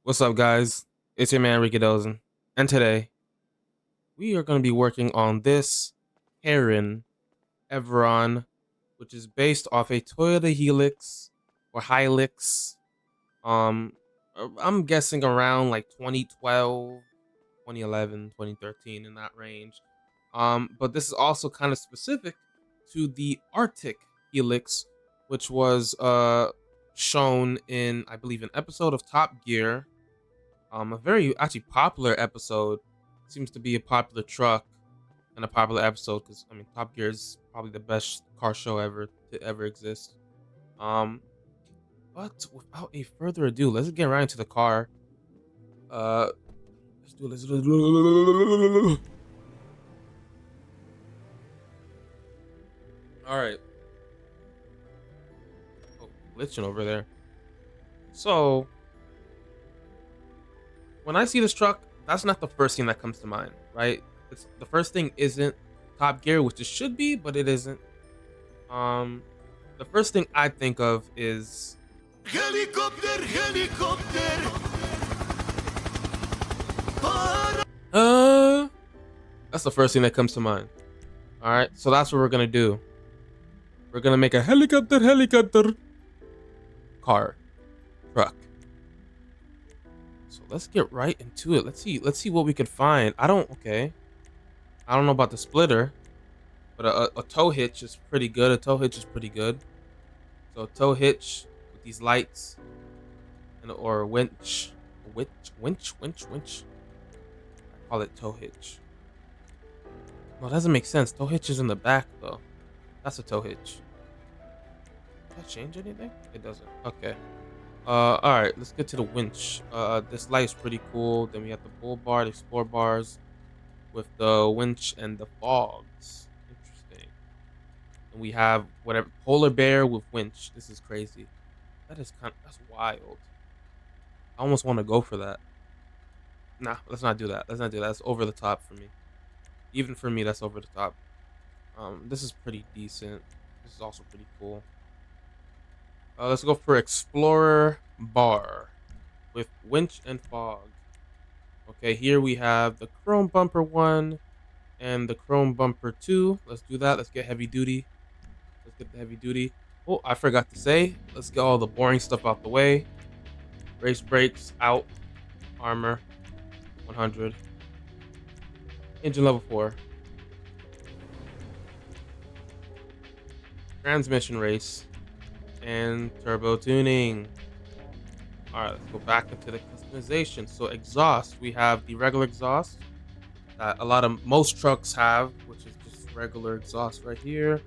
What's up, guys? It's your man Ricky Dozen, and today we are going to be working on this KARIN EVERON, which is based off a Toyota Helix or Hilux. Um, I'm guessing around like 2012, 2011, 2013 in that range. But this is also kind of specific to the Arctic Helix, which was shown in, I believe, an episode of Top Gear. A very actually popular episode. Seems to be a popular truck and a popular episode because I mean Top Gear is probably the best car show ever to ever exist. Um, but without a further ado, let's get right into the car. Let's do it. Let's do it. All right. Oh, glitching over there. So when I see this truck, that's not the first thing that comes to mind, right? It's the first thing isn't Top Gear, which it should be, but it isn't. Um, the first thing I think of is Helicopter, helicopter. uh that's the first thing that comes to mind. All right, so that's what we're gonna do. We're gonna make a helicopter car truck. So let's get right into it. Let's see what we can find. I don't know about the splitter, but a tow hitch is pretty good. A tow hitch is pretty good. So a tow hitch with these lights and or a winch. I call it tow hitch. No, it doesn't make sense. Tow hitch is in the back though. That's a tow hitch. Does that change anything? It doesn't. Okay. All right. Let's get to the winch. This light is pretty cool. Then we have the bull bar, the explore bars, with the winch and the fogs. Interesting. And we have whatever polar bear with winch. This is crazy. That's wild. I almost want to go for that. Nah, let's not do that. Let's not do that. That's over the top for me. Even for me, that's over the top. This is pretty decent. This is also pretty cool. Let's go for Explorer Bar with winch and fog. Okay, here we have the chrome bumper 1 and the chrome bumper 2. Let's do that. Let's get heavy duty. Let's get the heavy duty. Oh, I forgot to say, let's get all the boring stuff out the way. Race brakes out. Armor 100. Engine level 4. Transmission race. And turbo tuning. Alright, let's go back into the customization. So exhaust, we have the regular exhaust that most trucks have, which is just regular exhaust right here.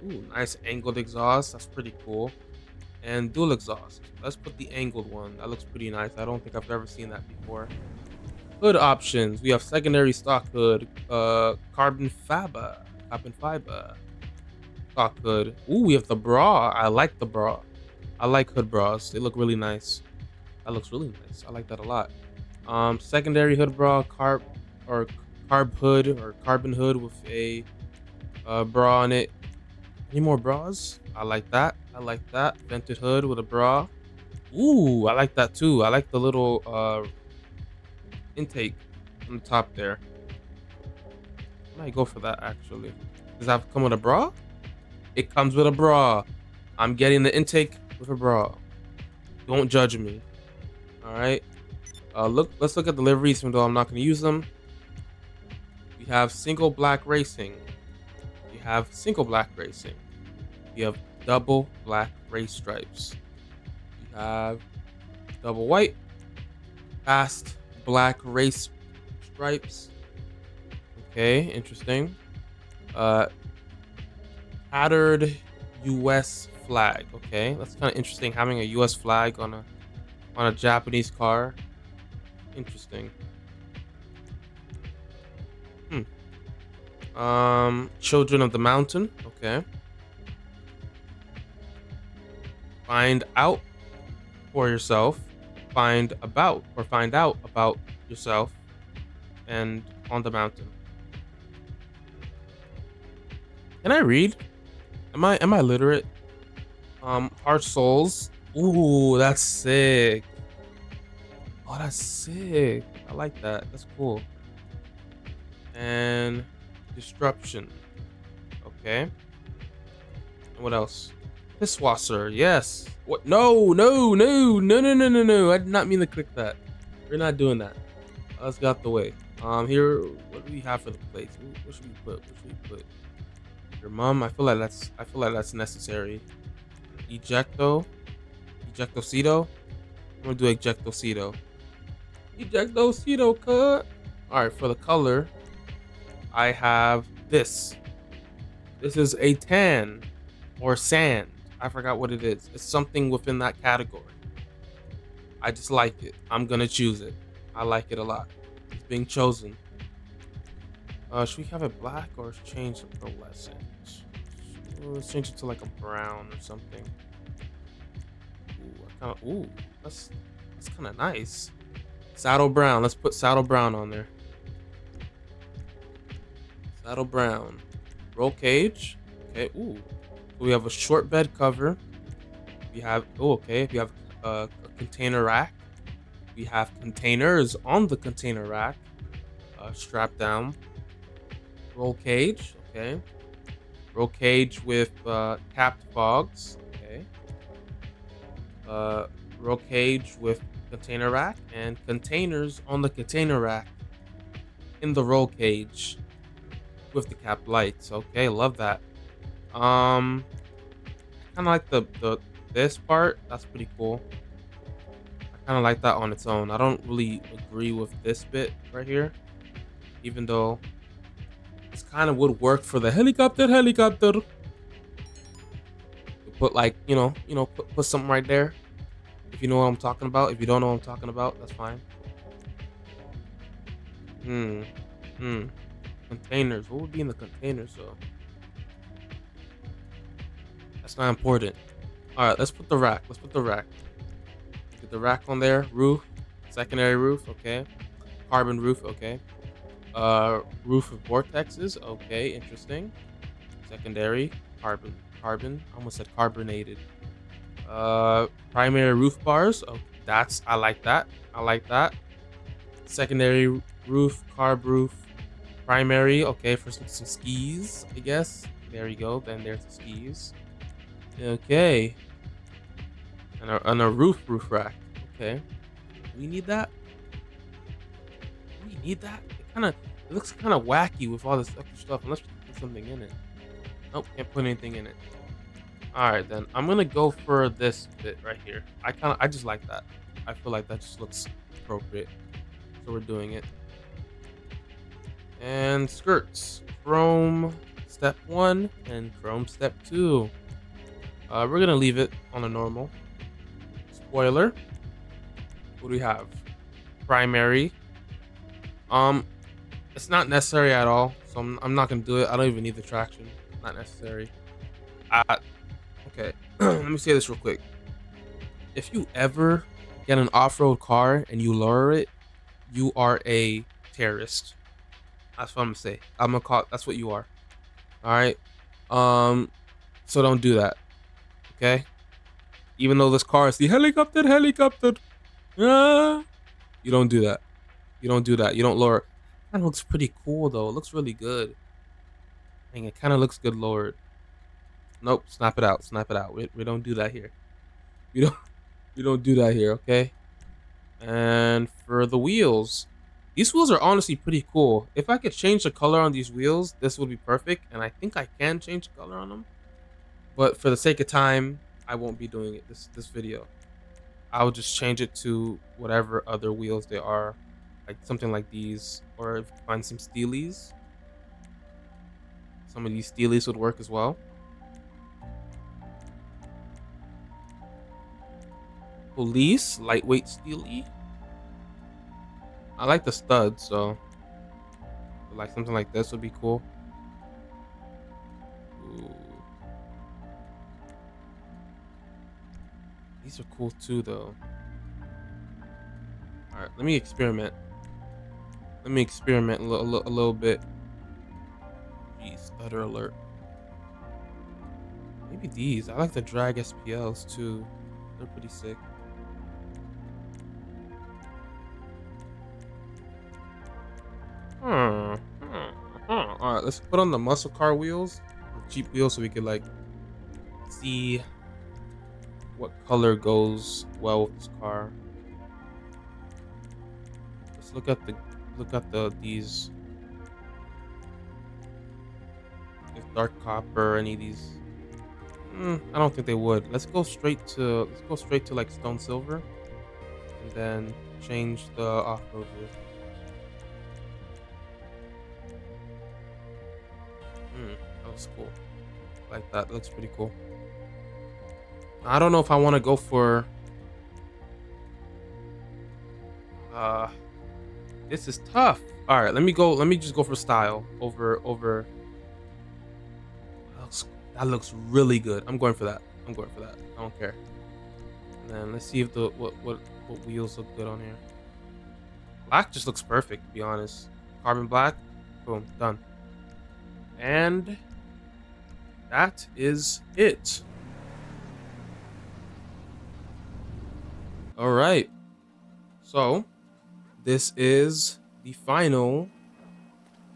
Ooh, nice angled exhaust. That's pretty cool. And dual exhaust. Let's put the angled one. That looks pretty nice. I don't think I've ever seen that before. Hood options. We have secondary stock hood, carbon fiber stock hood. Ooh, we have the bra. I like the bra. I like hood bras. They look really nice. That looks really nice. I like that a lot. Secondary hood bra, carb hood or carbon hood with a bra on it. Any more bras? I like that. I like that. Vented hood with a bra. Ooh, I like that too. I like the little intake on the top there. I might go for that actually. Does that come with a bra? It comes with a bra. I'm getting the intake with a bra. Don't judge me. All right. Let's look at the liveries, even though I'm not going to use them. We have single black racing. We have single black racing. We have double black race stripes. We have double white, fast black race stripes. Okay, interesting. Tattered U.S. flag. Okay, that's kind of interesting having a U.S. flag on a Japanese car. Interesting. Children of the Mountain. Okay. Find out for yourself. Find out about yourself and on the mountain. Can I read? Am I literate? Heart Souls. Ooh, that's sick. Oh, that's sick. I like that. That's cool. And disruption. Okay. And what else? Pisswasser. Yes. What? No, no, no, no, no, no, no, no. I did not mean to click that. We're not doing that. Let's get out the way. Here, what do we have for the plates? What should we put? What should we put? Your mom. I feel like that's necessary. Ejecto. Ejectocito. I'm gonna do ejectocito. Ejectocito cut. All right. For the color, I have this. This is a tan or sand. I forgot what it is. It's something within that category. I just like it. I'm gonna choose it. I like it a lot. It's being chosen. Should we have it black or change the pearlescent? Let's change it to like a brown or something. Ooh, that's kind of nice. Saddle brown. Let's put saddle brown on there. Saddle brown. Roll cage. Okay. Ooh. So we have a short bed cover. We have okay. We have a container rack. We have containers on the container rack. Strap down. Roll cage. Okay. Roll cage with capped fogs. Okay. Roll cage with container rack and containers on the container rack in the roll cage with the capped lights. Okay, love that. I kind of like the this part. That's pretty cool. I kind of like that on its own. I don't really agree with this bit right here, even though this kind of would work for the helicopter. You put like put something right there. If you know what I'm talking about. If you don't know what I'm talking about, that's fine. Hmm. Hmm. Containers. What would be in the containers though? That's not important. All right, let's put the rack. Let's put the rack. Get the rack on there. Roof. Secondary roof. Okay. Carbon roof. Okay. Roof of vortexes. Okay, interesting. Secondary. Carbon. Carbon. I almost said carbonated. Primary roof bars. Oh, I like that. I like that. Secondary roof, carb roof. Primary. Okay, for some skis, I guess. There you go. Then there's the skis. Okay. And a roof rack. Okay. We need that. We need that. It looks kind of wacky with all this extra stuff. Unless we put something in it. Nope, can't put anything in it. All right, then I'm gonna go for this bit right here. I just like that. I feel like that just looks appropriate. So we're doing it. And skirts, chrome step 1 and chrome step 2. We're gonna leave it on a normal. Spoiler. What do we have? Primary. It's not necessary at all, so I'm not gonna do it. I don't even need the traction. Not necessary. Okay. Let me say this real quick. If you ever get an off-road car and you lower it, you are a terrorist. That's what I'm gonna say. I'm gonna call. That's what you are. All right. So don't do that. Okay. Even though this car is the helicopter. Ah, you don't do that. You don't do that. You don't lower. Kind of looks pretty cool though. It looks really good. Dang, it kind of looks good lowered. Nope. Snap it out. Snap it out. We don't do that here. We don't. We don't do that here. Okay. And for the wheels, these wheels are honestly pretty cool. If I could change the color on these wheels, this would be perfect. And I think I can change the color on them. But for the sake of time, I won't be doing it this video. I'll just change it to whatever other wheels they are. Like something like these. Or if find some steelies. Some of these steelies would work as well. Police, lightweight steely. I like the studs, so like something like this would be cool. Ooh. These are cool too, though. All right, let me experiment. Let me experiment a little bit. Jeez, stutter alert. Maybe these. I like the drag SPLs too. They're pretty sick. let's put on the muscle car wheels, the cheap wheels, so we could like see what color goes well with this car. Let's look at these, if dark copper, any of these. I don't think they would. Let's go straight to like stone silver, and then change the off-road wheel. That looks cool. Like that. Looks pretty cool. I don't know if I want to go for uh this is tough. All right, let me just go for style over that looks really good. I'm going for that. I'm going for that. I don't care. And then let's see if the what wheels look good on here. Black just looks perfect, to be honest. Carbon black. Boom, done. And that is it. All right. So, this is the final.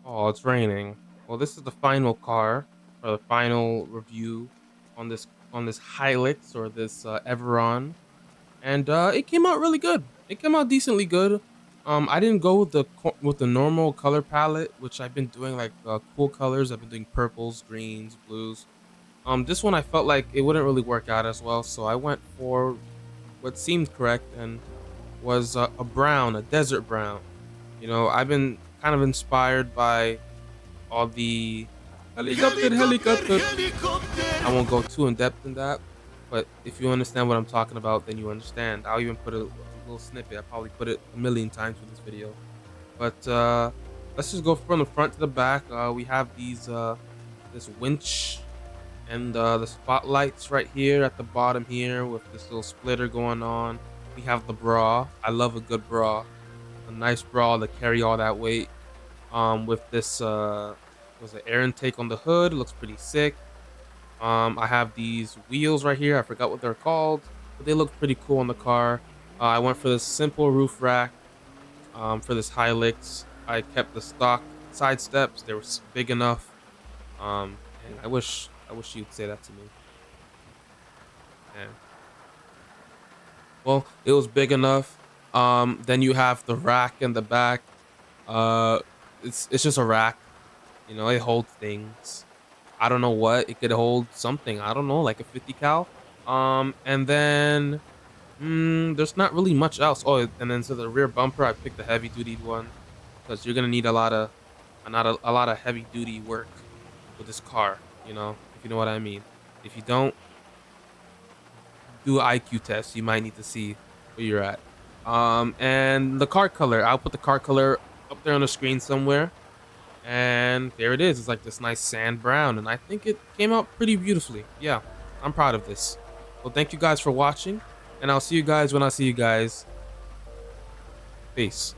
Oh, it's raining. Well, this is the final car, or the final review on this Hilux, or this Everon, and it came out really good. It came out decently good. I didn't go with the normal color palette, which I've been doing like cool colors. I've been doing purples, greens, blues. This one I felt like it wouldn't really work out as well, so I went for what seemed correct, and was a brown, a desert brown. You know, I've been kind of inspired by all the helicopter. I won't go too in depth in that, but if you understand what I'm talking about, then you understand. I'll even put a little snippet. I probably put it a million times for this video. But let's just go from the front to the back. We have these this winch and the spotlights right here at the bottom here with this little splitter going on. We have the bra. I love a good bra, a nice bra to carry all that weight. With this was an air intake on the hood. It looks pretty sick. I have these wheels right here. I forgot what they're called, but they look pretty cool on the car. I went for this simple roof rack. For this Hilux, I kept the stock side steps. They were big enough. And I wish you'd say that to me. Man. Well, it was big enough. Then you have the rack in the back. Uh, it's just a rack. You know, it holds things. I don't know what it could hold. Something, I don't know, like a 50 cal. And then there's not really much else. Oh, and then to the rear bumper, I picked the heavy duty one because you're gonna need a lot of a lot of heavy duty work with this car. You know, if you know what I mean. If you don't, do an IQ test. You might need to see where you're at. And the car color, I'll put the car color up there on the screen somewhere. And there it is. It's like this nice sand brown, and I think it came out pretty beautifully. Yeah, I'm proud of this. Well, thank you guys for watching, and I'll see you guys when I see you guys. Peace.